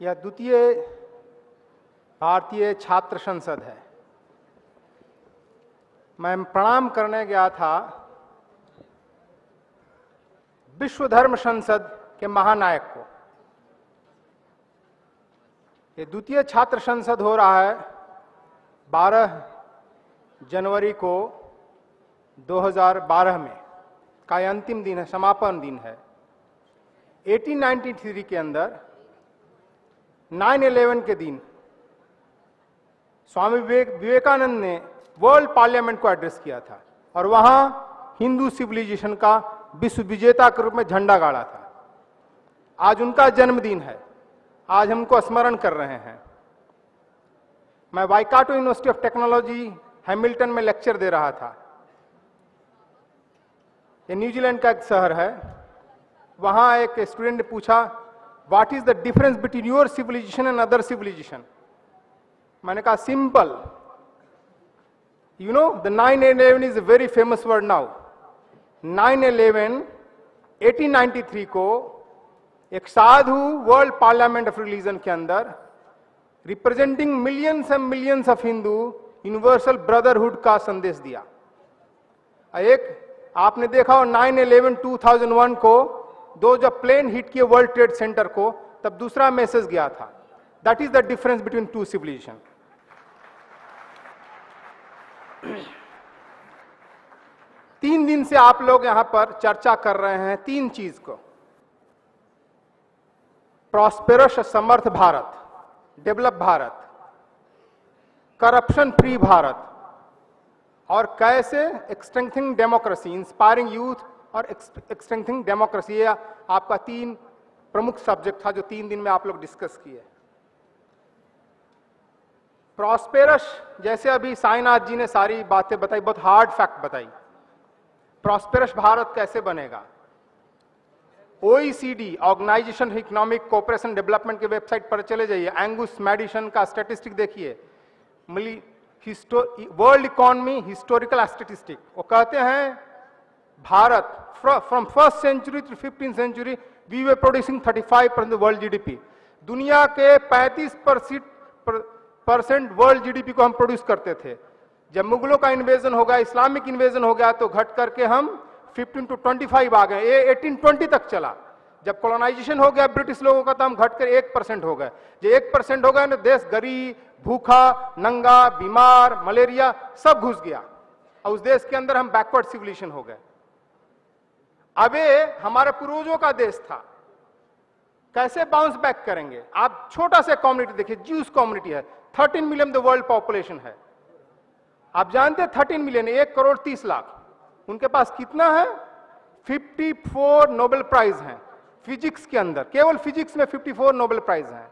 यह द्वितीय भारतीय छात्र संसद है। मैं प्रणाम करने गया था विश्व धर्म संसद के महानायक को। ये द्वितीय छात्र संसद हो रहा है 12 जनवरी को 2012 में का यह अंतिम दिन है, समापन दिन है। 1893 के अंदर 9/11 के दिन स्वामी विवेकानंद ने वर्ल्ड पार्लियामेंट को एड्रेस किया था और वहां हिंदू सिविलाइजेशन का विश्व विजेता के रूप में झंडा गाड़ा था। आज उनका जन्मदिन है, आज हमको स्मरण कर रहे हैं। मैं Waikato university of technology Hamilton में लेक्चर दे रहा था। ये न्यूजीलैंड का एक शहर है। वहां एक स्टूडेंट ने पूछा, what is the difference between your civilisation and other civilisation. मैंने कहा simple, you know the 9/11 is a very famous word now. 9/11 1893 को एक साधु वर्ल्ड पार्लियामेंट ऑफ रिलीजन के अंदर representing millions and millions of Hindu universal brotherhood का संदेश दिया। एक आपने देखा हो 9/11 2001 को दो जब प्लेन हिट किए वर्ल्ड ट्रेड सेंटर को, तब दूसरा मैसेज गया था। That is the difference between two civilisation. तीन दिन से आप लोग यहां पर चर्चा कर रहे हैं तीन चीज को: प्रॉस्पेरस समर्थ Bharat, develop Bharat, corruption free Bharat और कैसे स्ट्रेंथनिंग डेमोक्रेसी, इंस्पायरिंग यूथ और स्ट्रेंथनिंग डेमोक्रेसी। ये आपका तीन प्रमुख सब्जेक्ट था जो 3 दिन में आप लोग डिस्कस किए। प्रॉस्पेरस, जैसे अभी साईनाथ जी ने सारी बातें बताई, बहुत हार्ड फैक्ट बताई। प्रॉस्पेरस भारत कैसे बनेगा? OECD organisation economic cooperation development के वेबसाइट पर चले जाइए, एंगुस मैडिसन का स्टैटिस्टिक देखिए, वर्ल्ड इकोनॉमी हिस्टोरिकल स्टैटिस्टिक। वो कहते हैं Bharat from first century to 15th century we were producing 35% world GDP। दुनिया के 35% वर्ल्ड GDP को हम प्रोड्यूस करते थे। जब मुगलों का इन्वेजन हो गया, इस्लामिक इन्वेजन हो गया, तो घट करके हम 15 to 25 आ गए। ये 1820 तक चला। जब कॉलोनाइजेशन हो गया ब्रिटिश लोगों का, तो हम घट कर 1% हो गए। जो 1% हो गए ना, देश गरीब, भूखा, नंगा, बीमार, मलेरिया सब घुस गया और उस देश के अंदर हम बैकवर्ड सिविलाइजेशन हो गए। अब ये हमारे पूर्वजों का देश था, कैसे बाउंस बैक करेंगे? आप छोटा सा कम्युनिटी देखिए, ज्यूस कम्युनिटी है, 13 मिलियन द वर्ल्ड पॉपुलेशन है। आप जानते हैं 13 मिलियन 1 करोड़ 30 लाख। उनके पास कितना है? 54 नोबेल प्राइज हैं फिजिक्स के अंदर। केवल फिजिक्स में 54 नोबेल प्राइज हैं।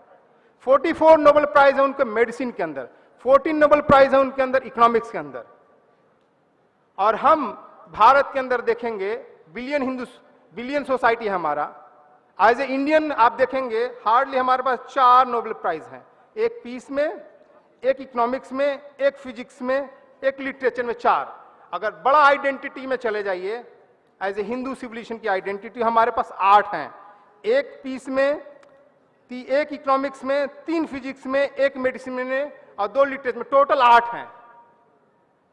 44 नोबेल प्राइज है उनके मेडिसिन के अंदर, 14 नोबेल प्राइज है उनके अंदर इकोनॉमिक्स के अंदर। और हम भारत के अंदर देखेंगे बिलियन सोसाइटी है हमारा। एज ए इंडियन आप देखेंगे हार्डली हमारे पास 4 नोबेल प्राइज हैं, एक पीस में, एक इकोनॉमिक्स में, एक फिजिक्स में, एक लिटरेचर में, 4। अगर बड़ा आइडेंटिटी में चले जाइए, एज ए हिंदू सिविलाइजेशन की आइडेंटिटी हमारे पास 8 हैं, एक पीस में, एक इकोनॉमिक्स में, 3 फिजिक्स में, एक मेडिसिन में और 2 लिटरेचर में, टोटल 8 हैं।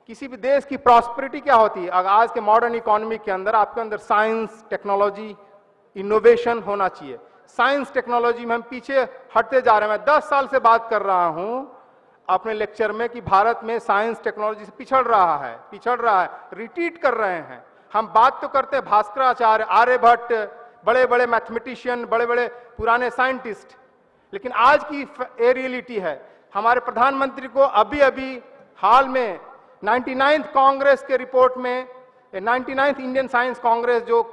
किसी भी देश की प्रॉस्पेरिटी क्या होती है? अगर आज के मॉडर्न इकोनॉमी के अंदर आपके अंदर साइंस, टेक्नोलॉजी, इनोवेशन होना चाहिए। साइंस टेक्नोलॉजी में हम पीछे हटते जा रहे हैं। मैं 10 साल से बात कर रहा हूं अपने लेक्चर में कि भारत में साइंस टेक्नोलॉजी से पिछड़ रहा है, रिट्रीट कर रहे हैं। हम बात तो करते हैं भास्कराचार्य, आर्यभट्ट, बड़े बड़े मैथमेटिशियन, बड़े बड़े पुराने साइंटिस्ट, लेकिन आज की ये रियलिटी है। हमारे प्रधानमंत्री को अभी अभी हाल में 99th कांग्रेस के रिपोर्ट में, 99th इंडियन साइंस कांग्रेस जो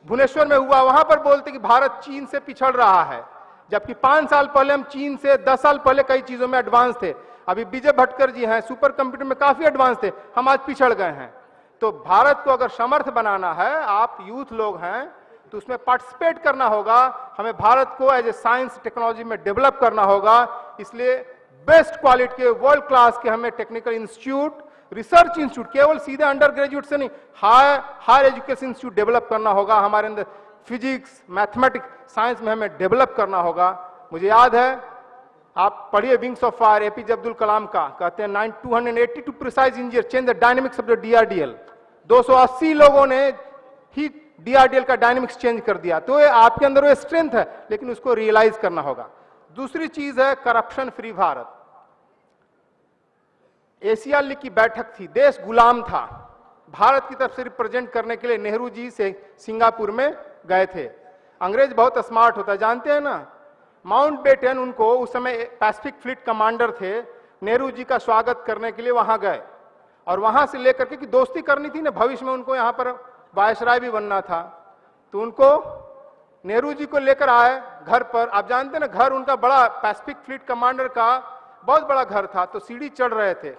भुवनेश्वर में हुआ, वहां पर बोलते कि भारत चीन से पिछड़ रहा है, जबकि 5 साल पहले हम चीन से, 10 साल पहले कई चीजों में एडवांस थे। अभी विजय भटकर जी हैं, सुपर कंप्यूटर में काफी एडवांस थे, हम आज पिछड़ गए हैं। तो भारत को अगर समर्थ बनाना है, आप यूथ लोग हैं, तो उसमें पार्टिसिपेट करना होगा। हमें भारत को एज ए साइंस टेक्नोलॉजी में डेवलप करना होगा। इसलिए बेस्ट क्वालिटी के, वर्ल्ड क्लास के हमें टेक्निकल इंस्टीट्यूट, रिसर्च इंस्टीट्यूट, केवल सीधे अंडर ग्रेजुएट से नहीं, हायर एजुकेशन इंस्टीट्यूट डेवलप करना होगा। हमारे अंदर फिजिक्स, मैथमेटिक्स, साइंस में हमें डेवलप करना होगा। मुझे याद है, आप पढ़िए wings of fire APJ Abdul Kalam का, कहते हैं 282 precise engineer change the dynamics of the DRDL. 280 लोगों ने ही डीआरडीएल का डायनेमिक्स चेंज कर दिया। तो ये आपके अंदर वो स्ट्रेंथ है, लेकिन उसको रियलाइज करना होगा। दूसरी चीज है corruption free Bharat. Asia league की बैठक थी, देश गुलाम था, भारत की तरफ से रिप्रेजेंट करने के लिए नेहरू जी से सिंगापुर में गए थे। अंग्रेज बहुत स्मार्ट होता है, जानते हैं ना, माउंटबेटन उनको उस समय पैसिफिक फ्लीट कमांडर थे, नेहरू जी का स्वागत करने के लिए वहां गए और वहां से लेकर के कि दोस्ती करनी थी ना, भविष्य में उनको यहां पर वायसराय भी बनना था। तो उनको नेहरू जी को लेकर आए घर पर। आप जानते हैं ना, घर उनका बड़ा, पैसिफिक फ्लीट कमांडर का बहुत बड़ा घर था। तो सीढ़ी चढ़ रहे थे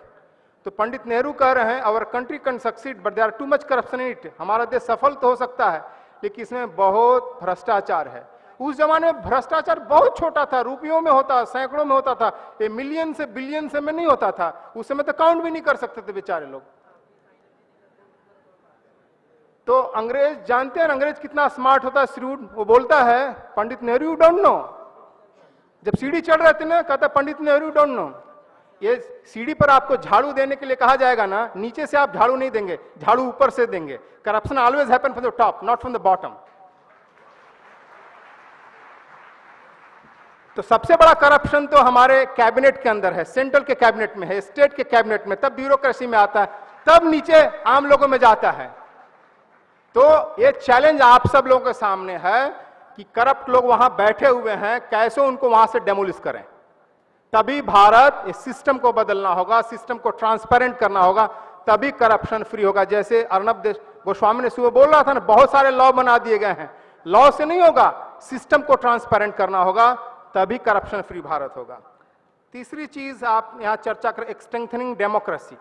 तो पंडित नेहरू कह रहे हैं our country can succeed but there are too much corruption in it. हमारा देश सफल तो हो सकता है लेकिन इसमें बहुत भ्रष्टाचार है। उस जमाने में भ्रष्टाचार बहुत छोटा था, रुपयों में होता, सैकड़ों में होता था, ये मिलियन से बिलियन से में नहीं होता था। उस समय तो काउंट भी नहीं कर सकते थे बेचारे लोग। तो अंग्रेज जानते हैं, अंग्रेज कितना स्मार्ट होता है, श्रूड। वो बोलता है Pandit Nehru you don't know. जब सीढ़ी चढ़ रहे थे ना, कहता पंडित नेहरू डोंट नो, ये सीढ़ी पर आपको झाड़ू देने के लिए कहा जाएगा ना, नीचे से आप झाड़ू नहीं देंगे, झाड़ू ऊपर से देंगे। Corruption always happen from the top, not from the bottom. तो सबसे बड़ा करप्शन तो हमारे कैबिनेट के अंदर है, सेंट्रल के कैबिनेट में है, स्टेट के कैबिनेट में, तब ब्यूरोक्रेसी में आता है, तब नीचे आम लोगों में जाता है। तो ये चैलेंज आप सब लोगों के सामने है कि करप्ट लोग वहां बैठे हुए हैं, कैसे उनको वहां से डेमोलिश करें। तभी भारत इस सिस्टम को बदलना होगा, सिस्टम को ट्रांसपेरेंट करना होगा, तभी करप्शन फ्री होगा। जैसे अर्नब गोस्वामी ने सुबह बोल रहा था ना, बहुत सारे लॉ बना दिए गए हैं, लॉ से नहीं होगा, सिस्टम को ट्रांसपेरेंट करना होगा, तभी करप्शन फ्री भारत होगा। तीसरी चीज आप यहां चर्चा करें, स्ट्रेंथनिंग डेमोक्रेसी।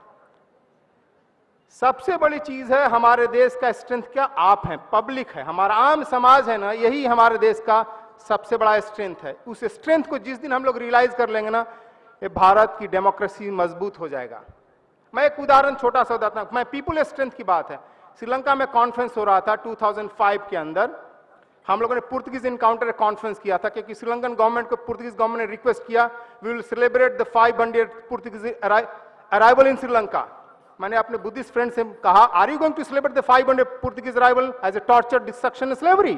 सबसे बड़ी चीज है हमारे देश का स्ट्रेंथ क्या, आप हैं, पब्लिक है, हमारा आम समाज है ना, यही हमारे देश का सबसे बड़ा स्ट्रेंथ है। उस स्ट्रेंथ को जिस दिन हम लोग रियलाइज कर लेंगे ना, ये भारत की डेमोक्रेसी मजबूत हो जाएगा। मैं एक उदाहरण छोटा सा बताता हूं, मैं पीपुल स्ट्रेंथ की बात है। श्रीलंका में कॉन्फ्रेंस हो रहा था 2005 के अंदर, हम लोगों ने पुर्तगीज इनकाउंटर कॉन्फ्रेंस किया था, क्योंकि श्रीलंकन गवर्नमेंट को पुर्तगीज गवर्नमेंट ने रिक्वेस्ट किया we will celebrate the 500 Portuguese arrival in Sri Lanka. मैंने अपने बुद्धिस्ट फ्रेंड से कहा, are you going to celebrate the 500 Portuguese arrival as a torture, destruction, slavery?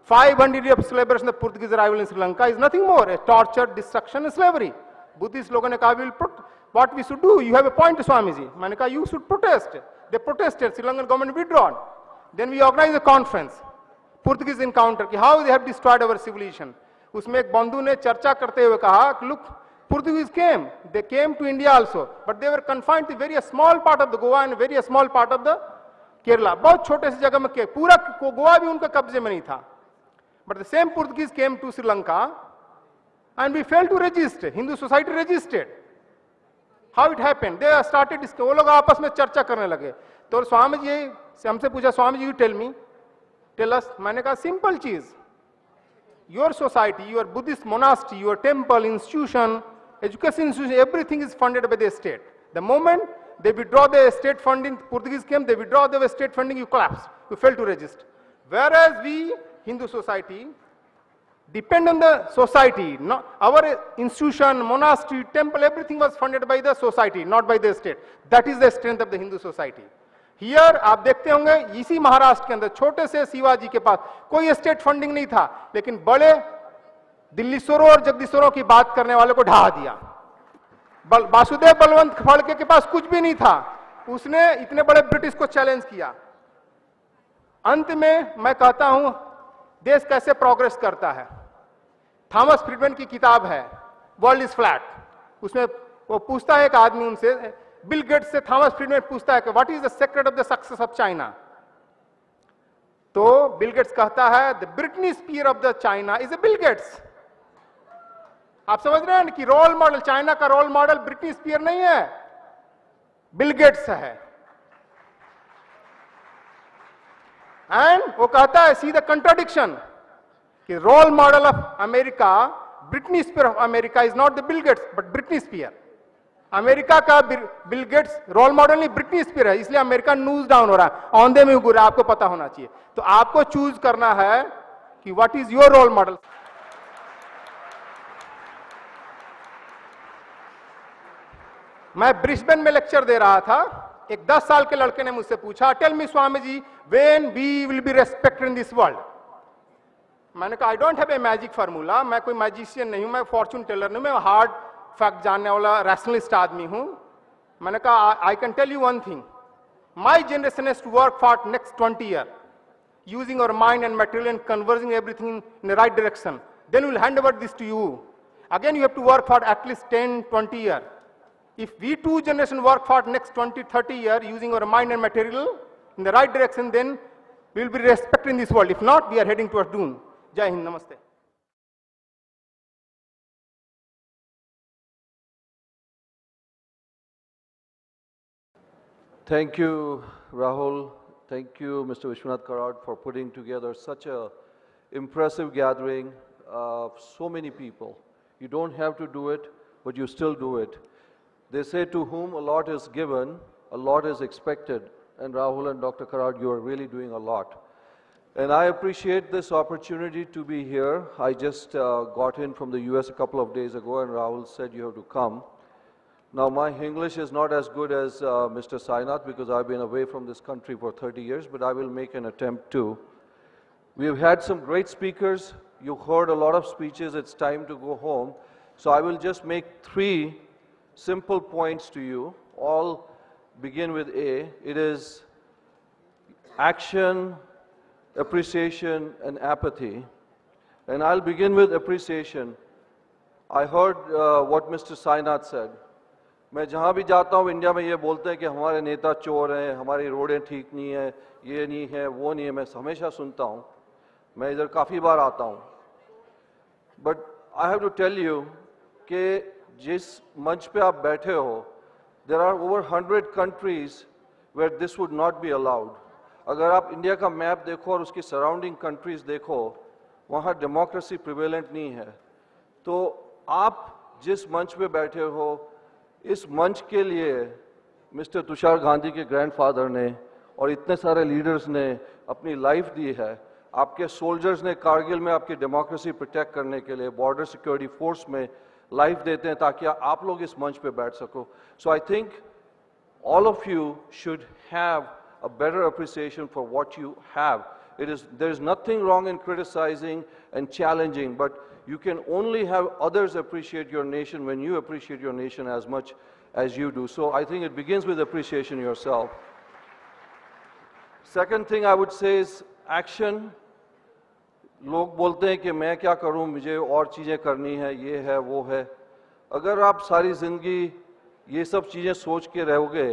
500 years of celebration of Portuguese arrival in Sri Lanka is nothing more, a torture, destruction and slavery. Buddhist लोगों ने कहा what we should do, you have a point Swamiji. मैंने कहा you should protest. They protested, Sri Lankan government withdrawn. Then we organized a conference, Portuguese encounter, कि how they have destroyed our civilization. उसमें एक बंधु ने चर्चा करते हुए कहा कि look, Portuguese came, they came to India also, but they were confined to a very small part of the Goa and a very small part of the Kerala. बहुत छोटे से जगह में, पूरा गोवा भी उनके कब्जे में नहीं था। But the same Portuguese came to Sri Lanka and we failed to register. Hindu society registered. How it happened? They started, वो लोग आपस में चर्चा करने लगे। तो स्वामी जी से हमसे पूछा, Swami ji you tell me, tell us। मैंने कहा simple चीज, your society, your Buddhist monastery, your temple, institution, education institution, everything is funded by the state. The moment they withdraw the state funding, Portuguese came, they withdraw the state funding, you collapse, you fail to register. Whereas we Hindu society depend on the society, not our institution, monastery, temple, everything was funded by the society, not by the state. That is the strength of the Hindu society. Here आप देखते होंगे इसी महाराष्ट्र के अंदर छोटे से शिवाजी के पास कोई स्टेट फंडिंग नहीं था, लेकिन बड़े दिल्लीश्वरों और जगदीश्वरों की बात करने वाले को ढहा दिया। वासुदेव बलवंत फड़के के पास कुछ भी नहीं था, उसने इतने बड़े ब्रिटिश को चैलेंज किया। अंत में मैं कहता हूं देश कैसे प्रोग्रेस करता है। थॉमस फ्रीडमैन की किताब है वर्ल्ड इज फ्लैट, उसमें वो पूछता है एक आदमी उनसे, बिल गेट्स से थॉमस फ्रीडमैन पूछता है कि what is the secret of the success of China. तो बिल गेट्स कहता है the Britney Spear of the China is a Bill Gates. आप समझ रहे हैं कि रोल मॉडल, चाइना का रोल मॉडल ब्रिटनी स्पीयर नहीं है, बिल गेट्स है। एंड वो कहता है सी द कंट्राडिक्शन कि role model of America, Britney Spear of America is not the Bill Gates but Britney Spear. America का बिल गेट्स रोल मॉडल नहीं, Britney Spear है, इसलिए अमेरिका नूज डाउन हो रहा है, औंधे में उड़ रहा है। आपको पता होना चाहिए। तो आपको चूज करना है कि what is your role model. मैं ब्रिस्बेन में लेक्चर दे रहा था, एक 10 साल के लड़के ने मुझसे पूछा, tell me Swami ji, when we will be respected in this world. मैंने कहा I don't have a magic formula, मैं कोई मैजिशियन नहीं हूं, मैं फॉर्चून टेलर नहीं, मैं हार्ड फैक्ट जानने वाला रैशनलिस्ट आदमी हूं। मैंने कहा I can tell you one thing, my generation has to work for next 20 year using our mind and material and converging everything in the right direction. Then we'll hand over this to you. Again, you have to work for at least 10, 20 years. If we two generation work for next 20, 30 years using our mind and material in the right direction, then we will be respected in this world. If not, we are heading towards doom. Jai Hind, Namaste. Thank you, Rahul. Thank you, Mr. Vishwanath Karad, for putting together such a impressive gathering of so many people. You don't have to do it, but you still do it. They say to whom a lot is given, a lot is expected. And Rahul and Dr. Karad, you are really doing a lot. And I appreciate this opportunity to be here. I just got in from the US a couple of days ago, and Rahul said you have to come. Now, my English is not as good as Mr. Sainath because I've been away from this country for 30 years, but I will make an attempt too. We've had some great speakers. You heard a lot of speeches. It's time to go home. So I will just make 3 simple points to you. All begin with A. It is action, appreciation, and apathy. And I'll begin with appreciation. I heard what Mr. Sainath said. मैं जहाँ भी जाता हूँ India में ये बोलते हैं कि हमारे नेता चोर हैं, हमारी रोडें ठीक नहीं है, ये नहीं है, वो नहीं है। मैं हमेशा सुनता हूँ, मैं इधर काफ़ी बार आता हूँ। But I have to tell you कि जिस मंच पे आप बैठे हो, there are over 100 countries where this would not be allowed. अगर आप इंडिया का मैप देखो और उसकी सराउंडिंग कंट्रीज देखो, वहाँ डेमोक्रेसी प्रिवेलेंट नहीं है। तो आप जिस मंच पे बैठे हो, इस मंच के लिए मिस्टर तुषार गांधी के ग्रैंडफादर ने और इतने सारे लीडर्स ने अपनी लाइफ दी है। आपके सोल्जर्स ने कारगिल में आपकी डेमोक्रेसी प्रोटेक्ट करने के लिए बॉर्डर सिक्योरिटी फोर्स में लाइफ देते हैं ताकि आप लोग इस मंच पे बैठ सको। So I think all of you should have a better appreciation for what you have. There is nothing wrong in criticizing and challenging, but you can only have others appreciate your nation when you appreciate your nation as much as you do. So I think it begins with appreciation yourself. Second thing I would say is action. लोग बोलते हैं कि मैं क्या करूं, मुझे और चीज़ें करनी है, ये है वो है। अगर आप सारी ज़िंदगी ये सब चीज़ें सोच के रहोगे,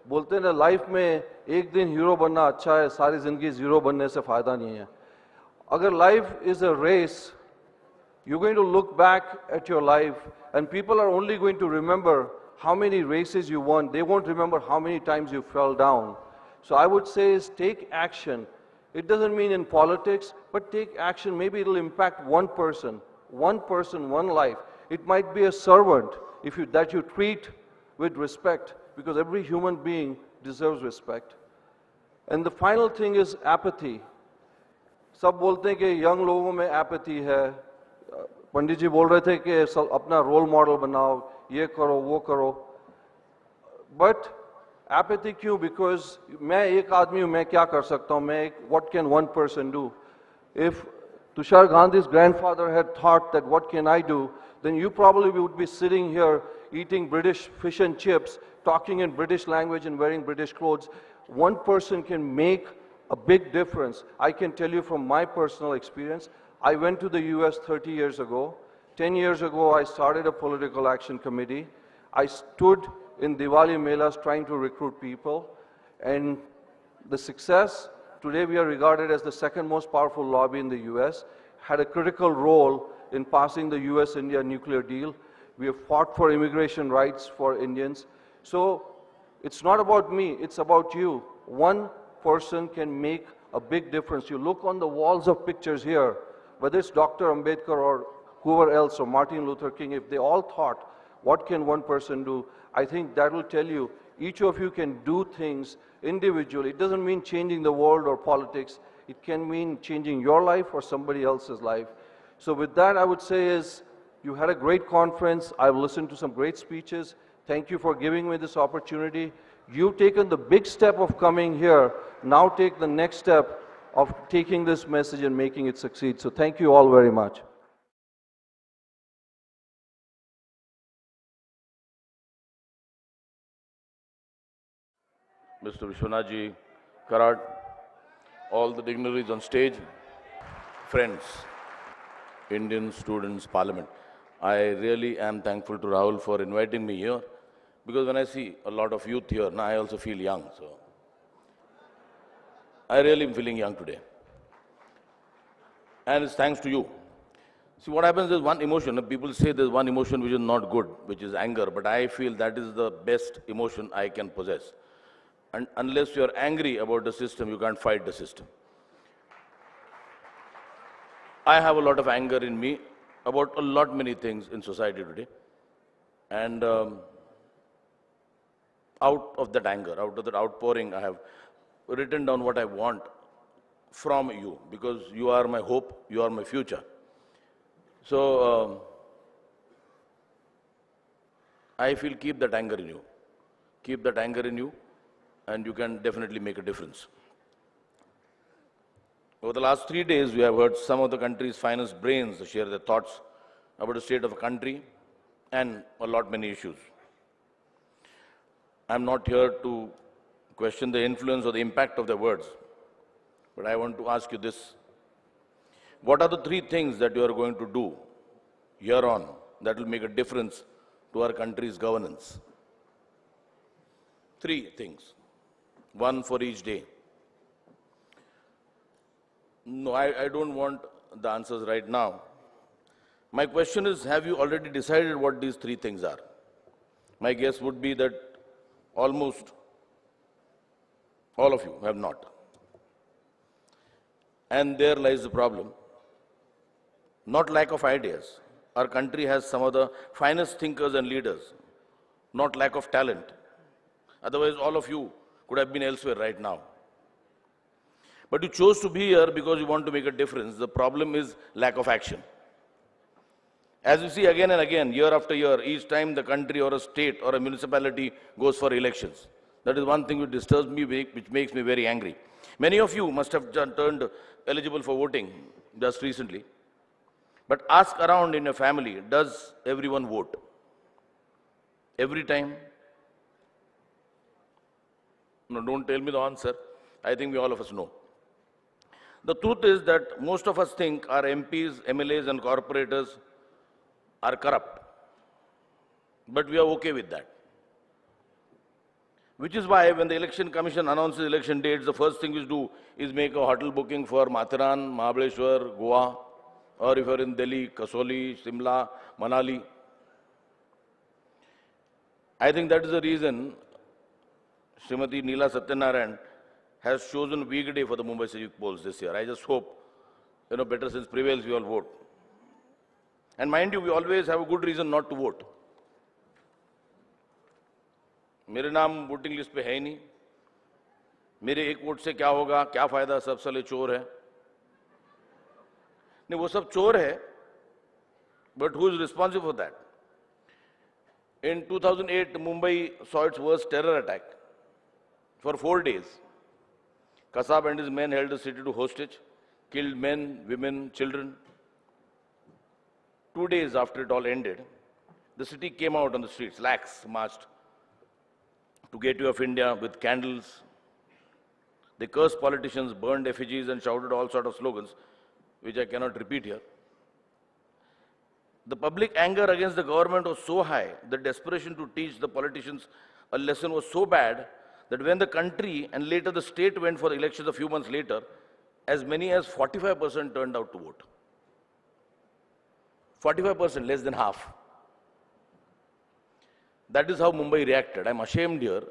बोलते हैं ना लाइफ में एक दिन हीरो बनना अच्छा है, सारी ज़िंदगी ज़ीरो बनने से फ़ायदा नहीं है। अगर life is a race, you're going to look back at your life and people are only going to remember how many races you won. They won't remember how many times you fell down. So I would say is take action. It doesn't mean in politics, but take action. Maybe it'll impact one person, one life. It might be a servant that you treat with respect, because every human being deserves respect. And the final thing is apathy. सब बोलते हैं कि young लोगों में apathy है। पंडित जी बोल रहे थे कि अपना रोल मॉडल बनाओ, ये करो वो करो। बट एपैथी क्यों? बिकॉज मैं एक आदमी हूँ, मैं क्या कर सकता हूँ, मैं what can one person do? If Tushar Gandhi's grandfather had thought that what can I do, then you probably would be sitting here eating British fish and chips, talking in British language and wearing British clothes. One person can make a big difference. I can tell you from my personal experience, I went to the US 30 years ago. 10 years ago, I started a political action committee. I stood in Diwali Melas trying to recruit people. And the success, today we are regarded as the second most powerful lobby in the US, had a critical role in passing the US-India nuclear deal. We have fought for immigration rights for Indians. So it's not about me, it's about you. One person can make a big difference. You look on the walls of pictures here, whether it's Dr. Ambedkar or whoever else, or Martin Luther King, if they all thought, what can one person do? I think that will tell you, each of you can do things individually. It doesn't mean changing the world or politics. It can mean changing your life or somebody else's life. So with that, I would say is, you had a great conference. I've listened to some great speeches. Thank you for giving me this opportunity. You've taken the big step of coming here. Now take the next step of taking this message and making it succeed. So thank you all very much. Mr. Vishwanath Karat, all the dignitaries on stage, friends, Indian Students' Parliament. I really am thankful to Rahul for inviting me here, because when I see a lot of youth here, now I also feel young. So I really am feeling young today. And it's thanks to you. See, what happens is one emotion, people say there's one emotion which is not good, which is anger, but I feel that is the best emotion I can possess. And unless you're angry about the system, you can't fight the system. I have a lot of anger in me about a lot many things in society today. And out of that anger, out of that outpouring, I have written down what I want from you, because you are my hope, you are my future. So I feel keep that anger in you. Keep that anger in you, and you can definitely make a difference. Over the last 3 days, we have heard some of the country's finest brains share their thoughts about the state of the country and a lot many issues. I'm not here to question the influence or the impact of their words, but I want to ask you this. What are the 3 things that you are going to do here on that will make a difference to our country's governance? 3 things. 1 for each day. No, I don't want the answers right now. My question is, have you already decided what these 3 things are? My guess would be that almost all of you have not. And there lies the problem. Not lack of ideas. Our country has some of the finest thinkers and leaders, not lack of talent. Otherwise, all of you could have been elsewhere right now. But you chose to be here because you want to make a difference. The problem is lack of action. As you see again and again, year after year, each time the country or a state or a municipality goes for elections. That is one thing which disturbs me, which makes me very angry. Many of you must have turned eligible for voting just recently. But ask around in your family, does everyone vote? Every time? No, don't tell me the answer. I think we all of us know. The truth is that most of us think our MPs, MLAs and corporators are corrupt. But we are okay with that. Which is why when the Election Commission announces election dates, the first thing we do is make a hotel booking for Matharan, Mahabaleshwar, Goa, or if you're in Delhi, Kasoli, Shimla, Manali. I think that is the reason Srimati Neela Satyanarayan has chosen weekday for the Mumbai civic polls this year. I just hope, better sense prevails, we all vote. And mind you, we always have a good reason not to vote. मेरे नाम voting list पे है ही नहीं, मेरे एक vote से क्या होगा, क्या फायदा, सब साले चोर है। नहीं, वो सब चोर है, but who is responsible for that? In 2008, Mumbai saw its worst terror attack. For 4 days, Kasab and his men held the city to hostage, killed men, women, children. 2 days after it all ended, the city came out on the streets, lakhs marched to Gateway of India with candles. They cursed politicians, burned effigies and shouted all sorts of slogans, which I cannot repeat here. The public anger against the government was so high, the desperation to teach the politicians a lesson was so bad, that when the country and later the state went for the elections a few months later, as many as 45% turned out to vote. 45%, less than half. That is how Mumbai reacted. I'm ashamed here.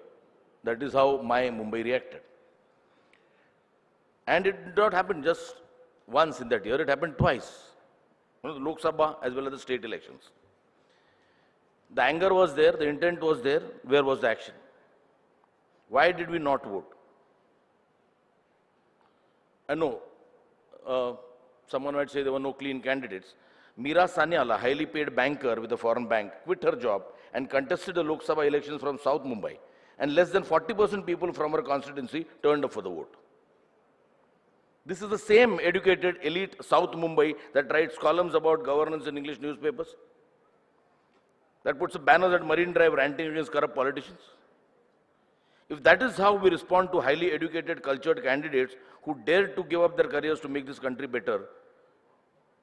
That is how my Mumbai reacted. And it did not happen just once in that year, it happened twice. The Lok Sabha as well as the state elections. The anger was there, the intent was there, where was the action? Why did we not vote? I know, someone might say there were no clean candidates. Meera Sanyal, a highly paid banker with a foreign bank, quit her job and contested the Lok Sabha elections from South Mumbai, and less than 40% people from our constituency turned up for the vote. This is the same educated elite South Mumbai that writes columns about governance in English newspapers, that puts banners at Marine Drive ranting against corrupt politicians. If that is how we respond to highly educated, cultured candidates who dare to give up their careers to make this country better,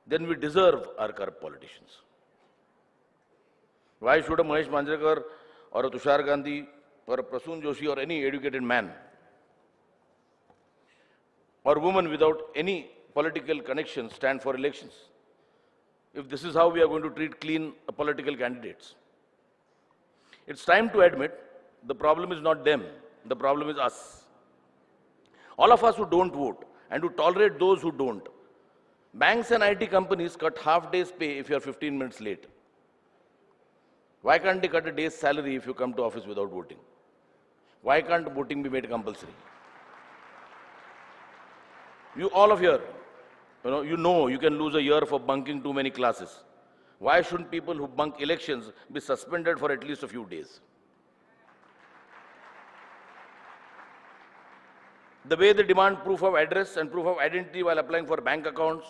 then we deserve our corrupt politicians. Why should a Mahesh Manjrekar or a Tushar Gandhi or a Prasoon Joshi or any educated man or woman without any political connection stand for elections, if this is how we are going to treat clean political candidates? It's time to admit the problem is not them, the problem is us. All of us who don't vote and who tolerate those who don't. Banks and IT companies cut half day's pay if you are 15 minutes late. Why can't they cut a day's salary if you come to office without voting? Why can't voting be made compulsory? You all of you, you can lose a year for bunking too many classes. Why shouldn't people who bunk elections be suspended for at least a few days? The way they demand proof of address and proof of identity while applying for bank accounts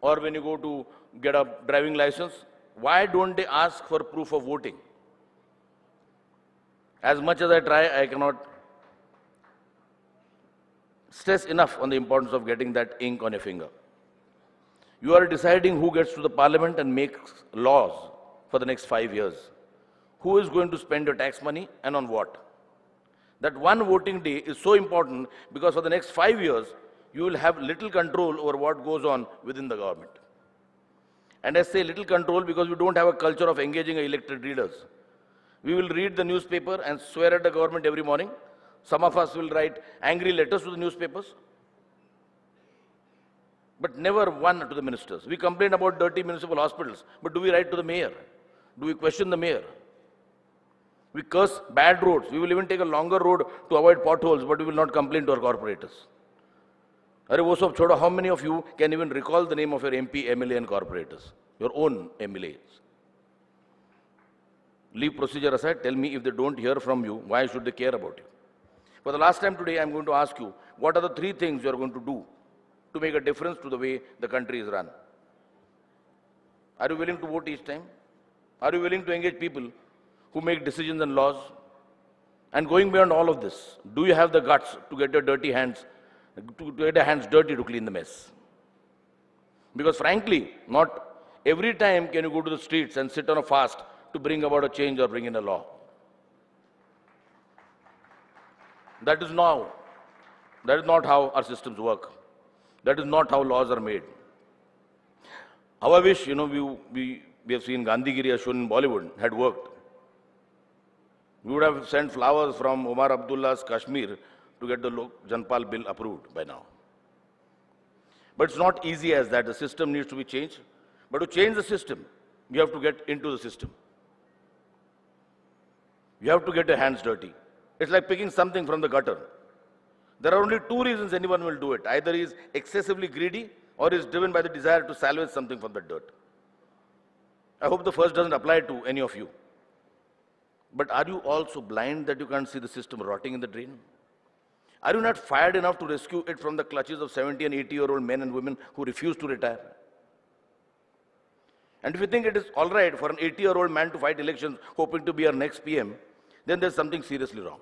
or when you go to get a driving license, why don't they ask for proof of voting? As much as I try, I cannot stress enough on the importance of getting that ink on your finger. You are deciding who gets to the parliament and makes laws for the next 5 years. Who is going to spend your tax money and on what? That one voting day is so important because for the next 5 years, you will have little control over what goes on within the government. And I say little control because we don't have a culture of engaging elected readers. We will read the newspaper and swear at the government every morning. Some of us will write angry letters to the newspapers, but never one to the ministers. We complain about dirty municipal hospitals, but do we write to the mayor? Do we question the mayor? We curse bad roads. We will even take a longer road to avoid potholes, but we will not complain to our corporators. Arey wo sab chodo, how many of you can even recall the name of your MP, MLA and corporators? Your own MLAs. Leave procedure aside, tell me if they don't hear from you, why should they care about you? For the last time today, I'm going to ask you, what are the 3 things you are going to do to make a difference to the way the country is run? Are you willing to vote each time? Are you willing to engage people who make decisions and laws? And going beyond all of this, do you have the guts to get your dirty hands, to get your hands dirty to clean the mess? Because frankly, not every time can you go to the streets and sit on a fast to bring about a change or bring in a law. That is not how our systems work. That is not how laws are made. How I wish, we have seen Gandhigiri as shown in Bollywood, had worked. We would have sent flowers from Omar Abdullah's Kashmir to get the Janpal bill approved by now. But it's not easy as that. The system needs to be changed. But to change the system, you have to get into the system. You have to get your hands dirty. It's like picking something from the gutter. There are only 2 reasons anyone will do it. Either he is excessively greedy or is driven by the desire to salvage something from the dirt. I hope the first doesn't apply to any of you. But are you also blind that you can't see the system rotting in the drain? Are you not fired enough to rescue it from the clutches of 70 and 80-year-old men and women who refuse to retire? And if you think it is all right for an 80-year-old man to fight elections hoping to be our next PM, then there's something seriously wrong.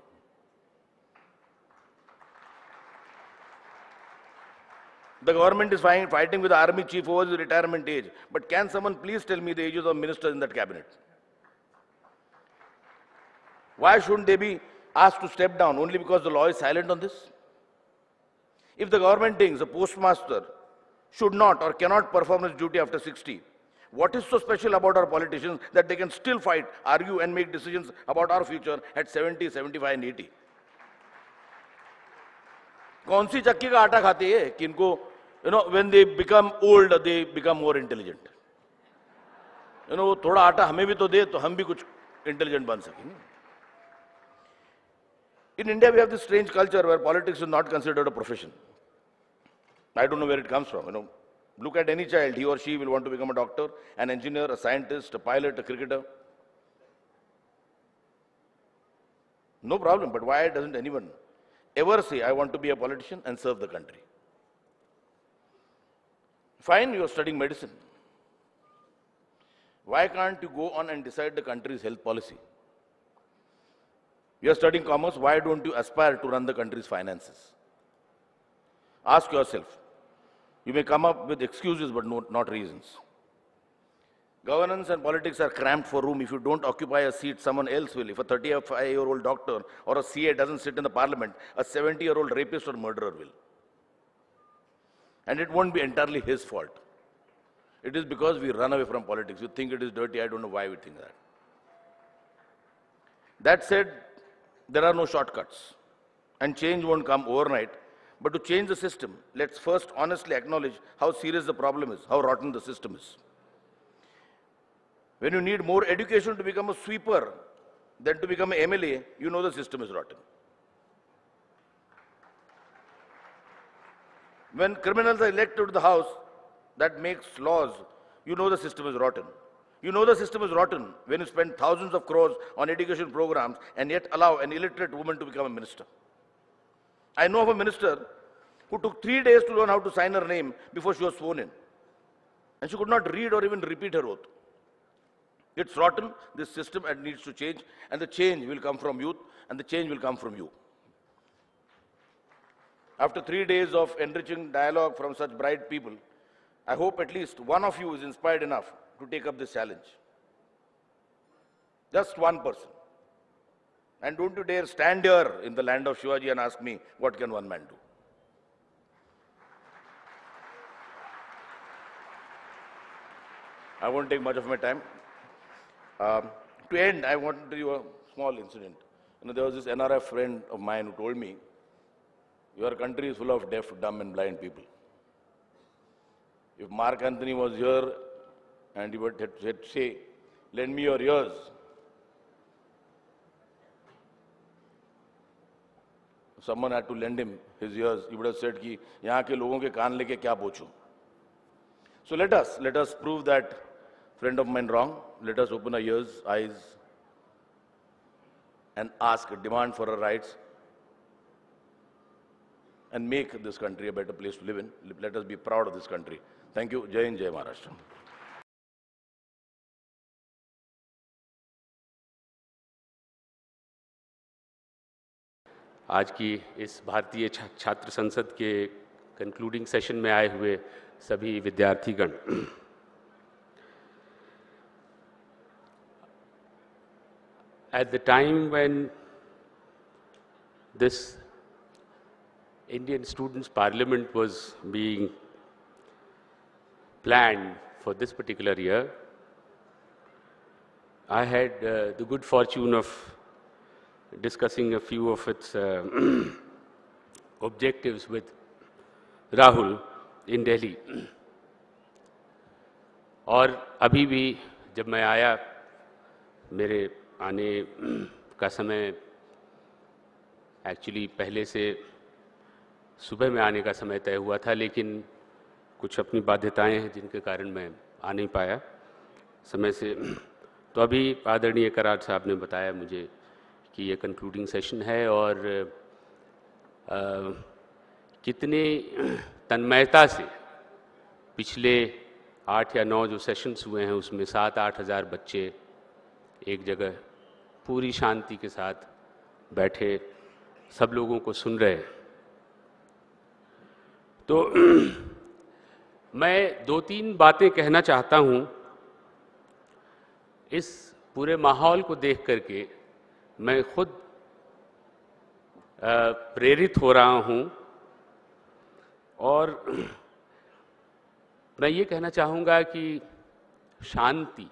The government is fighting with the army chief over his retirement age. But can someone please tell me the ages of ministers in that cabinet? Why shouldn't they be asked to step down only because the law is silent on this? If the government thinks a postmaster should not or cannot perform his duty after 60, what is so special about our politicians that they can still fight, argue and make decisions about our future at 70, 75 and 80? कौन सी चक्की का आटा खाते हैं कि इनको when they become old they become more intelligent. वो थोड़ा आटा हमें भी तो दे तो हम भी कुछ intelligent बन सकें. In India we have this strange culture where politics is not considered a profession. I don't know where it comes from. Look at any child, he or she will want to become a doctor, an engineer, a scientist, a pilot, a cricketer. No problem, but why doesn't anyone ever say, I want to be a politician and serve the country? Fine, you are studying medicine. Why can't you go on and decide the country's health policy? You are studying commerce, why don't you aspire to run the country's finances? Ask yourself. You may come up with excuses, but not reasons. Governance and politics are cramped for room. If you don't occupy a seat, someone else will. If a 35-year-old doctor or a CA doesn't sit in the parliament, a 70-year-old rapist or murderer will. And it won't be entirely his fault. It is because we run away from politics. You think it is dirty, I don't know why we think that. That said, there are no shortcuts. And change won't come overnight. But to change the system, let's first honestly acknowledge how serious the problem is, how rotten the system is. When you need more education to become a sweeper than to become an MLA, you know the system is rotten. When criminals are elected to the house that makes laws, you know the system is rotten. You know the system is rotten when you spend thousands of crores on education programs and yet allow an illiterate woman to become a minister. I know of a minister who took 3 days to learn how to sign her name before she was sworn in. And she could not read or even repeat her oath. It's rotten, this system, and needs to change. And the change will come from youth, and the change will come from you. After 3 days of enriching dialogue from such bright people, I hope at least one of you is inspired enough to take up this challenge. Just one person. And don't you dare stand here in the land of Shivaji and ask me, what can one man do? I won't take much of my time. To end, I want to tell you a small incident. There was this NRF friend of mine who told me, your country is full of deaf, dumb and blind people. If Mark Antony was here and he would say, lend me your ears, someone had to lend him his ears, he would have said, ki, yahan ke logon ke kaan leke kya pochu? So let us prove that friend of mine wrong. Let us open our ears, eyes, and ask, demand for our rights, and make this country a better place to live in. Let us be proud of this country. Thank you. Jai Hind, Jai Maharashtra. आज की इस भारतीय छात्र संसद के concluding session में आए हुए सभी विद्यार्थीगण, at the time when this Indian Students' Parliament was being planned for this particular year, I had the good fortune of discussing a few of its objectives with Rahul in Delhi. और अभी भी जब मैं आया, मेरे आने का समय एक्चुअली पहले से सुबह में आने का समय तय हुआ था, लेकिन कुछ अपनी बाध्यताएं हैं जिनके कारण मैं आ नहीं पाया समय से। तो अभी आदरणीय कराड़ साहब ने बताया मुझे कि ये कंक्लूडिंग सेशन है और कितने तन्मयता से पिछले 8 या 9 जो सेशंस हुए हैं उसमें 7-8 हज़ार बच्चे एक जगह पूरी शांति के साथ बैठे सब लोगों को सुन रहे। तो मैं 2-3 बातें कहना चाहता हूँ। इस पूरे माहौल को देख करके मैं खुद प्रेरित हो रहा हूँ और मैं ये कहना चाहूँगा कि शांति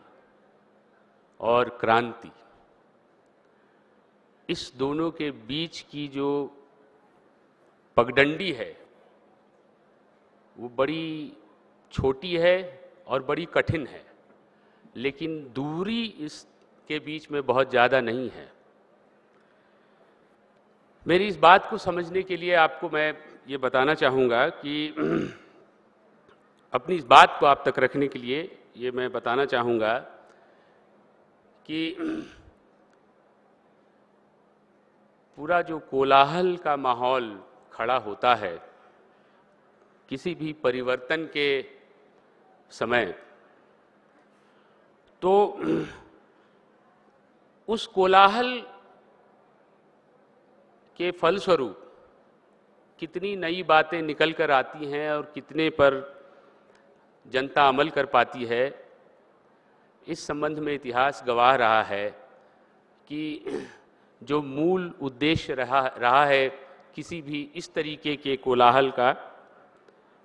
और क्रांति, इस दोनों के बीच की जो पगडंडी है वो बड़ी छोटी है और बड़ी कठिन है, लेकिन दूरी इसके बीच में बहुत ज़्यादा नहीं है। मेरी इस बात को समझने के लिए आपको मैं ये बताना चाहूँगा कि अपनी इस बात को आप तक रखने के लिए ये मैं बताना चाहूँगा कि पूरा जो कोलाहल का माहौल खड़ा होता है किसी भी परिवर्तन के समय, तो उस कोलाहल के फलस्वरूप कितनी नई बातें निकल कर आती हैं और कितने पर जनता अमल कर पाती है, इस संबंध में इतिहास गवाह रहा है कि जो मूल उद्देश्य रहा है किसी भी इस तरीके के कोलाहल का,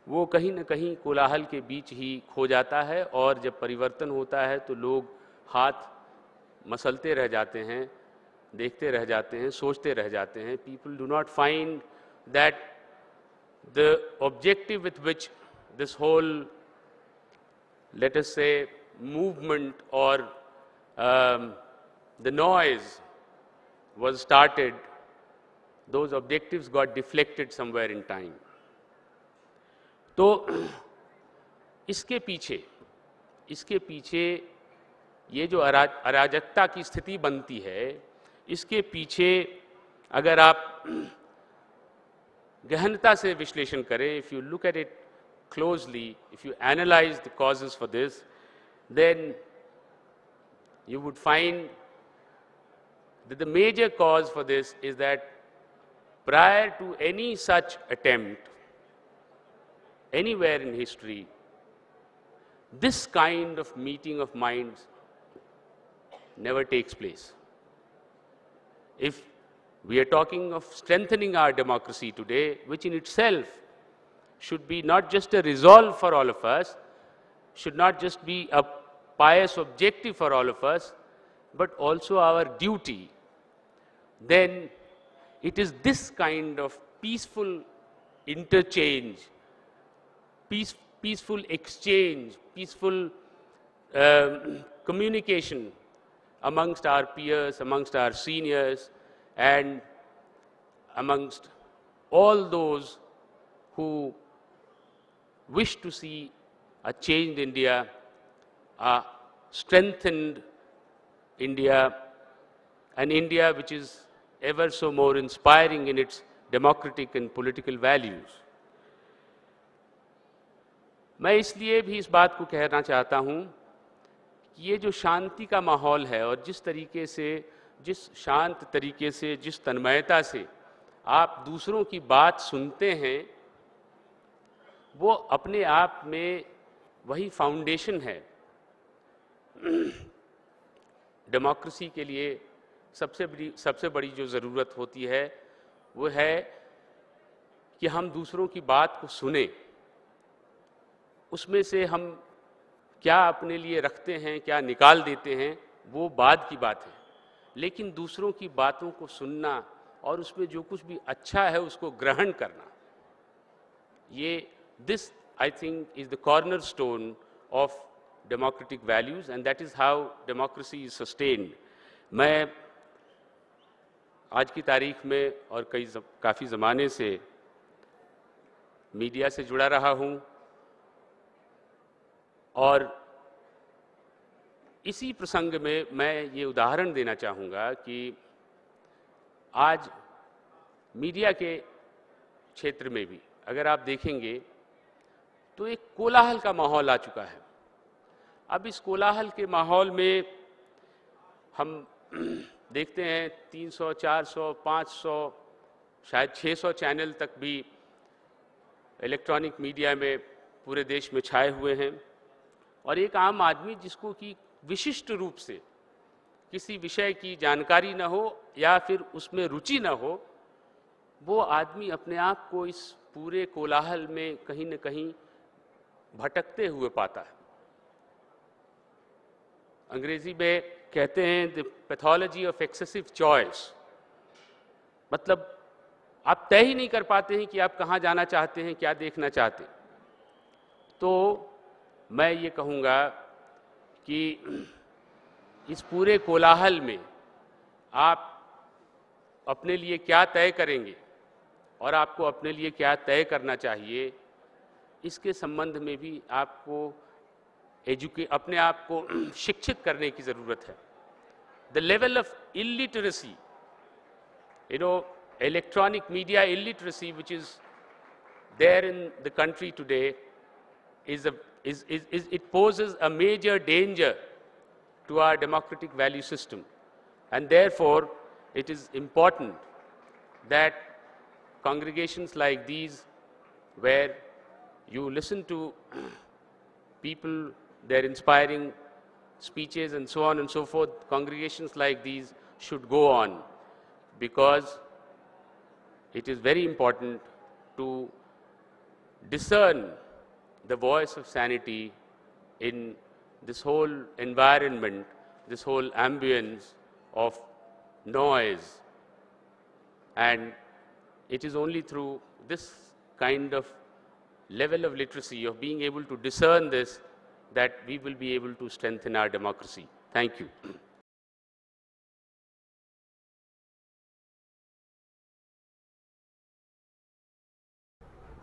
वो कहीं न कहीं कोलाहल के बीच ही खो जाता है। और जब परिवर्तन होता है तो लोग हाथ मसलते रह जाते हैं, देखते रह जाते हैं, सोचते रह जाते हैं। People do not find that the objective with which this whole, let us say, movement or the noise was started, those objectives got deflected somewhere in time. तो इसके पीछे ये जो अराजकता की स्थिति बनती है, इसके पीछे अगर आप गहनता से विश्लेषण करें, if you look at it closely, if you analyze the causes for this, then you would find that the major cause for this is that prior to any such attempt anywhere in history, this kind of meeting of minds never takes place. If we are talking of strengthening our democracy today, which in itself should be not just a resolve for all of us, should not just be a pious objective for all of us, but also our duty, then it is this kind of peaceful interchange, peaceful exchange, peaceful communication amongst our peers, amongst our seniors, and amongst all those who wish to see a changed India, a strengthened India, an India which is ever so more inspiring in its democratic and political values. मैं इसलिए भी इस बात को कहना चाहता हूँ कि ये जो शांति का माहौल है और जिस तरीके से, जिस शांत तरीके से, जिस तन्मयता से आप दूसरों की बात सुनते हैं, वो अपने आप में वही फाउंडेशन है डेमोक्रेसी के लिए। सबसे बड़ी जो ज़रूरत होती है वो है कि हम दूसरों की बात को सुने, उसमें से हम क्या अपने लिए रखते हैं, क्या निकाल देते हैं, वो बाद की बात है, लेकिन दूसरों की बातों को सुनना और उसमें जो कुछ भी अच्छा है उसको ग्रहण करना, ये this I think is the cornerstone of democratic values, and that is how democracy is sustained. मैं आज की तारीख में और काफ़ी ज़माने से मीडिया से जुड़ा रहा हूँ और इसी प्रसंग में मैं ये उदाहरण देना चाहूँगा कि आज मीडिया के क्षेत्र में भी अगर आप देखेंगे तो एक कोलाहल का माहौल आ चुका है। अब इस कोलाहल के माहौल में हम देखते हैं 300, 400, 500, शायद 600 चैनल तक भी इलेक्ट्रॉनिक मीडिया में पूरे देश में छाए हुए हैं, और एक आम आदमी जिसको कि विशिष्ट रूप से किसी विषय की जानकारी न हो या फिर उसमें रुचि न हो, वो आदमी अपने आप को इस पूरे कोलाहल में कहीं न कहीं भटकते हुए पाता है। अंग्रेजी में कहते हैं the pathology of excessive choice, मतलब आप तय ही नहीं कर पाते हैं कि आप कहाँ जाना चाहते हैं, क्या देखना चाहते हैं। तो मैं ये कहूँगा कि इस पूरे कोलाहल में आप अपने लिए क्या तय करेंगे और आपको अपने लिए क्या तय करना चाहिए, इसके संबंध में भी आपको अपने आप को शिक्षित करने की ज़रूरत है। The level of illiteracy electronic media illiteracy, which is there in the country today, it poses a major danger to our democratic value system. And therefore, it is important that congregations like these, where you listen to people, their inspiring speeches and so on and so forth, congregations like these should go on, because it is very important to discern the voice of sanity in this whole environment, this whole ambience of noise. And it is only through this kind of level of literacy, of being able to discern this, that we will be able to strengthen our democracy. Thank you.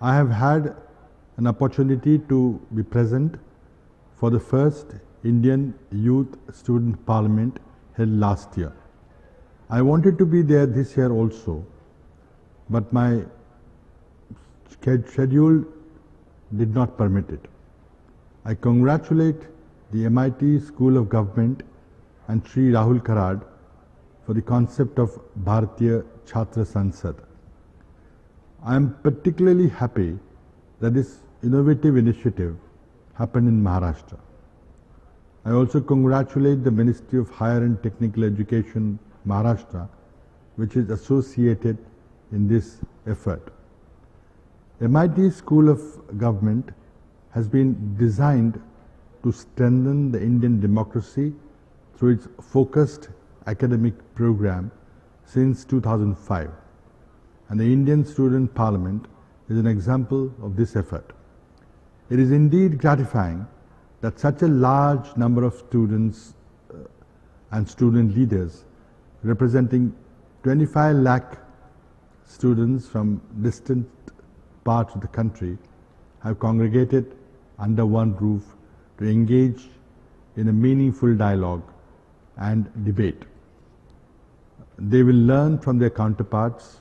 I have had an opportunity to be present for the first Indian Youth Student Parliament held last year. I wanted to be there this year also, but my schedule did not permit it. I congratulate the MIT School of Government and Sri Rahul Karad for the concept of Bharatiya Chhatra Sansad. I am particularly happy that this innovative initiative happened in Maharashtra. I also congratulate the Ministry of Higher and Technical Education, Maharashtra, which is associated in this effort. MIT School of Government has been designed to strengthen the Indian democracy through its focused academic program since 2005. And the Indian Student Parliament is an example of this effort. It is indeed gratifying that such a large number of students and student leaders, representing 25 lakh students from distant parts of the country, have congregated under one roof to engage in a meaningful dialogue and debate. They will learn from their counterparts,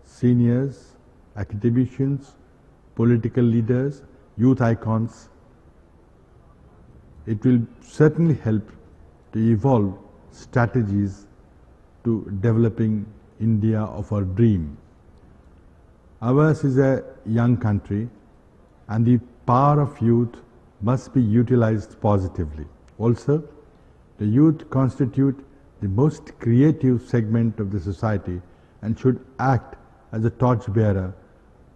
seniors, academicians, political leaders, youth icons. It will certainly help to evolve strategies to developing India of our dream. Ours is a young country, and the power of youth must be utilized positively. Also, the youth constitute the most creative segment of the society and should act as a torchbearer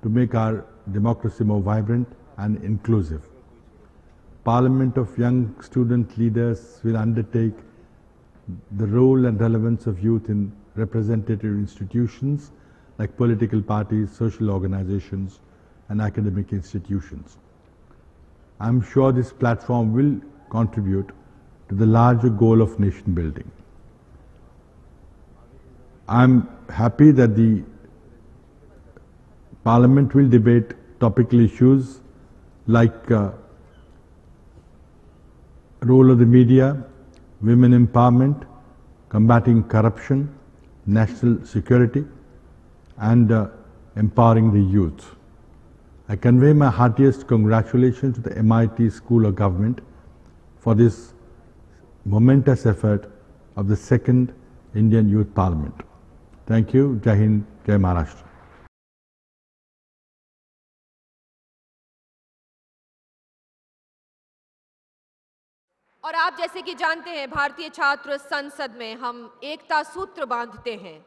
to make our democracy more vibrant and inclusive. Parliament of young student leaders will undertake the role and relevance of youth in representative institutions like political parties, social organizations, and academic institutions. I am sure this platform will contribute to the larger goal of nation building. I am happy that the Parliament will debate topical issues like role of the media, women empowerment, combating corruption, national security, and empowering the youth. I convey my heartiest congratulations to the MIT School of Government for this momentous effort of the second Indian Youth Parliament. Thank you. Jai Hind, Jai Maharashtra. और आप जैसे कि जानते हैं, भारतीय छात्र संसद में हम एकता सूत्र बांधते हैं।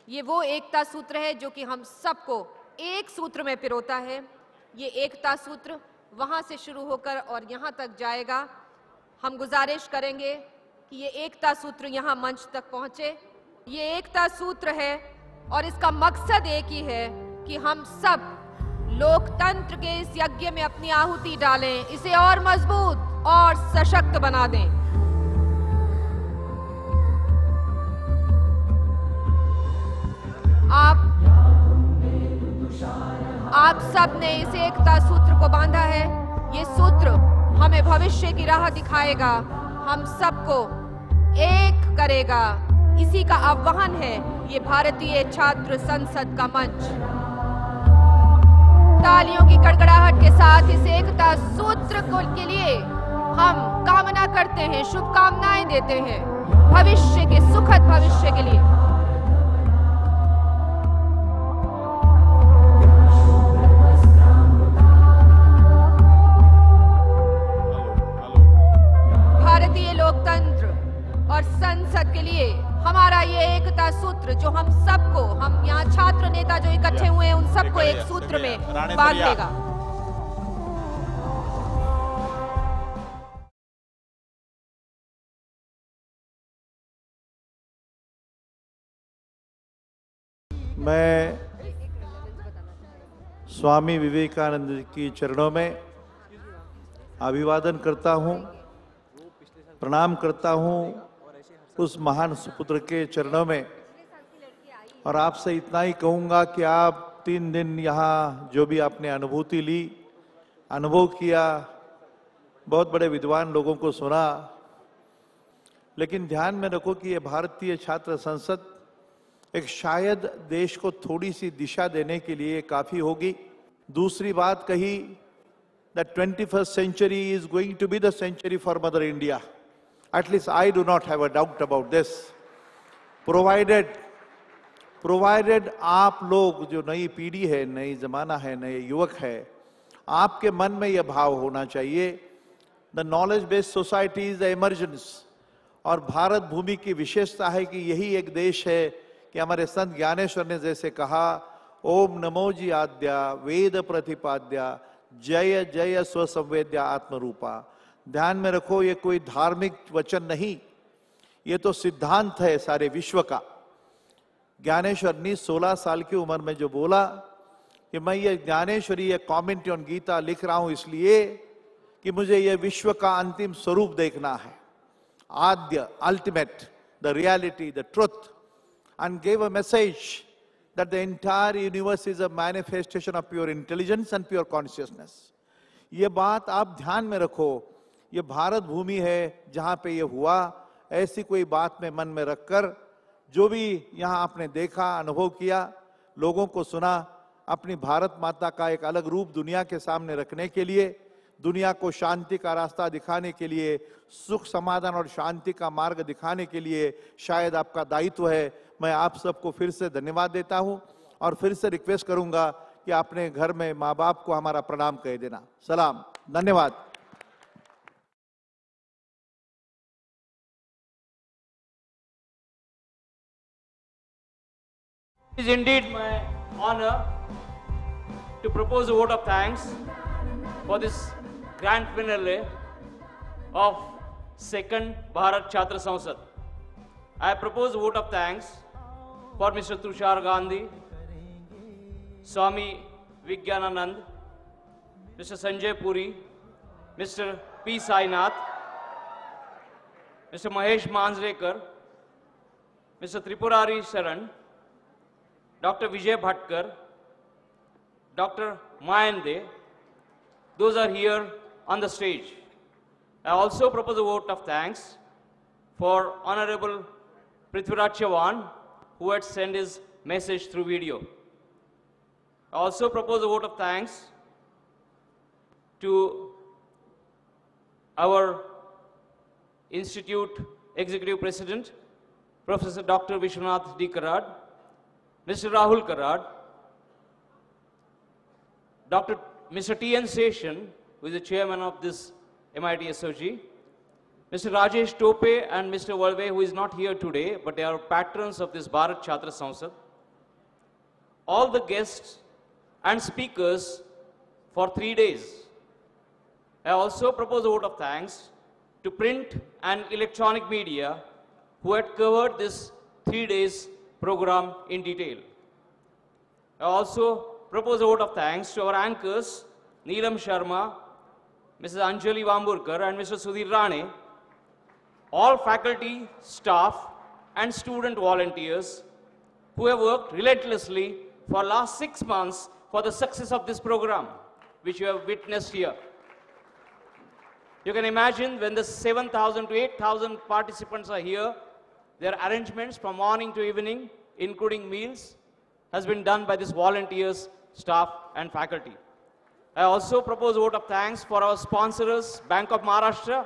ये वो एकता सूत्र है जो कि हम सबको एक सूत्र में पिरोता है। ये एकता सूत्र वहां से शुरू होकर और यहां तक जाएगा। हम गुजारिश करेंगे कि ये एकता सूत्र यहां मंच तक पहुंचे। ये एकता सूत्र है और इसका मकसद एक ही है कि हम सब लोकतंत्र के इस यज्ञ में अपनी आहुति डालें, इसे और मजबूत और सशक्त बना दें। आप सब ने इस एकता सूत्र को बांधा है। ये सूत्र हमें भविष्य की राह दिखाएगा, हम सबको एक करेगा, इसी का आह्वान है ये भारतीय छात्र संसद का मंच। तालियों की कड़कड़ाहट के साथ इस एकता सूत्र के लिए हम कामना करते हैं, शुभकामनाएं देते हैं भविष्य के, सुखद भविष्य के लिए। भारतीय लोकतंत्र और संसद के लिए हमारा ये एकता सूत्र जो हम सबको, हम यहाँ छात्र नेता जो इकट्ठे हुए हैं उन सबको एक सूत्र में बांध देगा। मैं स्वामी विवेकानंद की चरणों में अभिवादन करता हूँ, प्रणाम करता हूँ उस महान सुपुत्र के चरणों में, और आपसे इतना ही कहूँगा कि आप 3 दिन यहाँ जो भी आपने अनुभूति ली, अनुभव किया, बहुत बड़े विद्वान लोगों को सुना, लेकिन ध्यान में रखो कि ये भारतीय छात्र संसद एक शायद देश को थोड़ी सी दिशा देने के लिए काफी होगी। दूसरी बात कही, the 21st century is going to be the century for Mother India. At least I do not have a doubt about this. Provided आप लोग जो नई पीढ़ी है, नई जमाना है, नए युवक है, आपके मन में यह भाव होना चाहिए, the knowledge based society is the emergence. और भारत भूमि की विशेषता है कि यही एक देश है कि हमारे संत ज्ञानेश्वर ने जैसे कहा, ओम नमो जी आद्या वेद प्रतिपाद्या जय जय स्वसंवेद्या आत्मरूपा। ध्यान में रखो, ये कोई धार्मिक वचन नहीं, ये तो सिद्धांत है सारे विश्व का। ज्ञानेश्वर ने 16 साल की उम्र में जो बोला कि मैं ये ज्ञानेश्वरी ये कमेंट्री ऑन गीता लिख रहा हूं इसलिए कि मुझे ये विश्व का अंतिम स्वरूप देखना है, आद्य, ultimate, the reality, the truth, and gave a message that the entire universe is a manifestation of pure intelligence and pure consciousness. ये बात आप ध्यान में रखो, ये भारत भूमि है जहां पे ये हुआ, ऐसी कोई बात में मन में रखकर जो भी यहाँ आपने देखा, अनुभव किया, लोगों को सुना, अपनी भारत माता का एक अलग रूप दुनिया के सामने रखने के लिए, दुनिया को शांति का रास्ता दिखाने के लिए, सुख समाधान और शांति का मार्ग दिखाने के लिए शायद आपका दायित्व है। मैं आप सबको फिर से धन्यवाद देता हूं और फिर से रिक्वेस्ट करूंगा कि अपने घर में माँ बाप को हमारा प्रणाम कह देना। सलाम, धन्यवाद। It is indeed my honor to propose a vote of thanks for this grand finale of 2nd Bharat Chhatra Sansad. I propose a vote of thanks for Mr. Tushar Gandhi, Swami Vigyananand, Mr. Sanjay Puri, Mr. P. Sainath, Mr. Mahesh Manjrekar, Mr. Tripurari Sharan, Dr. Vijay Bhatkar, Dr. Mayande. Those are here on the stage. I also propose a vote of thanks for Honorable Prithviraj Chavan, who had sent his message through video. I also propose a vote of thanks to our Institute Executive President, Professor Dr. Vishwanath D. Karad, Mr. Rahul Karad, Mr. T.N. Session, who is the chairman of this MIT SOG, Mr. Rajesh Tope and Mr. Valve, who is not here today, but they are patrons of this Bharat Chhatra Sansad, all the guests and speakers for 3 days. I also propose a vote of thanks to print and electronic media who had covered this 3 days program in detail. I also propose a vote of thanks to our anchors, Neelam Sharma, Mrs. Anjali Vamburkar and Mr. Sudhir Rane, all faculty, staff and student volunteers who have worked relentlessly for the last 6 months for the success of this program, which you have witnessed here. You can imagine when the 7,000 to 8,000 participants are here, Their arrangements from morning to evening, including meals, has been done by these volunteers, staff and faculty. I also propose a vote of thanks for our sponsors, Bank of Maharashtra,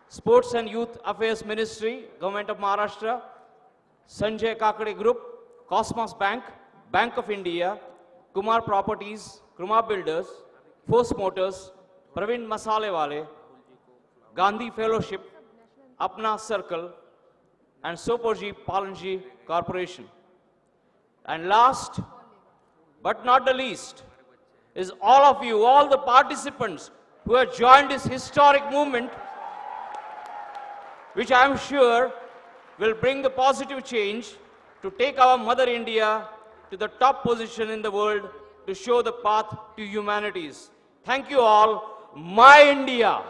Sports and Youth Affairs Ministry, Government of Maharashtra, Sanjay Kakade Group, Cosmos Bank, Bank of India, Kumar Properties, Kumar Builders, Force Motors, Praveen Masalewale, Gandhi Fellowship, Apna Circle, and Soporji Palanji Corporation. And last but not the least is all of you, all the participants who have joined this historic movement, which I am sure will bring the positive change to take our Mother India to the top position in the world, to show the path to humanities. Thank you all. My India.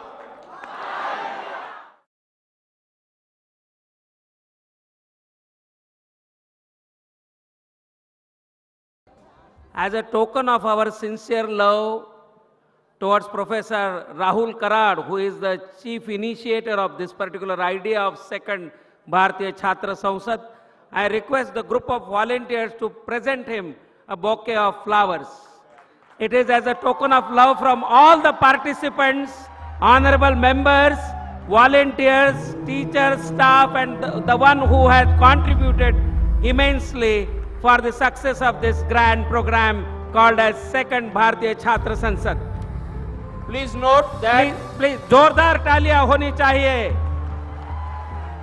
As a token of our sincere love towards Professor Rahul Karad, who is the chief initiator of this particular idea of second Bharatiya Chhatra Sansad, I request the group of volunteers to present him a bouquet of flowers. It is as a token of love from all the participants, honorable members, volunteers, teachers, staff, and the one who has contributed immensely for the success of this grand program called as second Bharatiya Chhatra Sansad. Please note that please जोरदार तालियां होनी चाहिए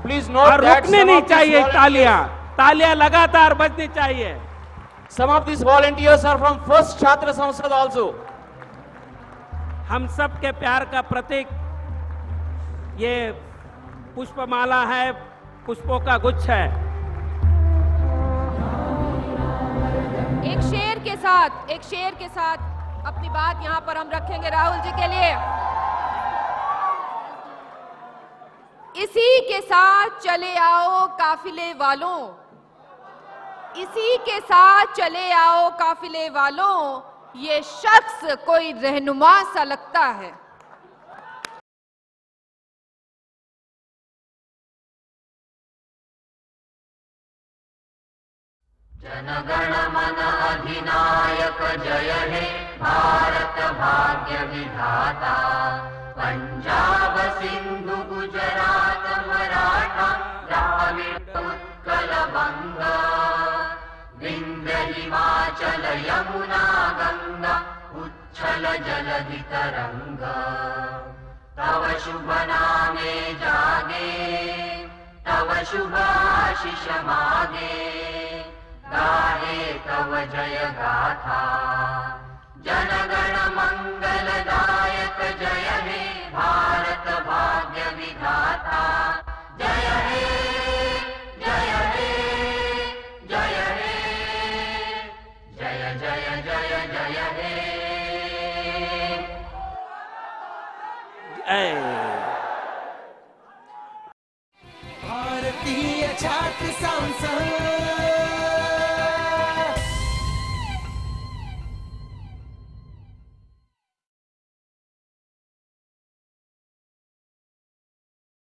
please note और that रुकनी नहीं चाहिए तालियां लगातार बजनी चाहिए. Some of these volunteers are from first Chhatra Sansad also. हम सब के प्यार का प्रतीक ये पुष्पमाला है, पुष्पों का गुच्छ है. एक शेर के साथ अपनी बात यहाँ पर हम रखेंगे राहुल जी के लिए. इसी के साथ चले आओ काफिले वालों, इसी के साथ चले आओ काफिले वालों, ये शख्स कोई रहनुमा सा लगता है. जनगण मन अधिनायक जय हे भारत भाग्य विधाता. पंजाब सिंधु गुजरात मराठा द्राविड़ उत्कल बंगा, विंध्य हिमाचल यमुना गंगा उच्छल जलधि तरंगा. तव शुभ नामे जागे, तव शुभ आशीष मागे, गाहे तव जय गाथा. जनगण मंगलदायक जय हे भारत भाग्य विधाता. जय हे जय हे जय हे जय जय जय जय हे.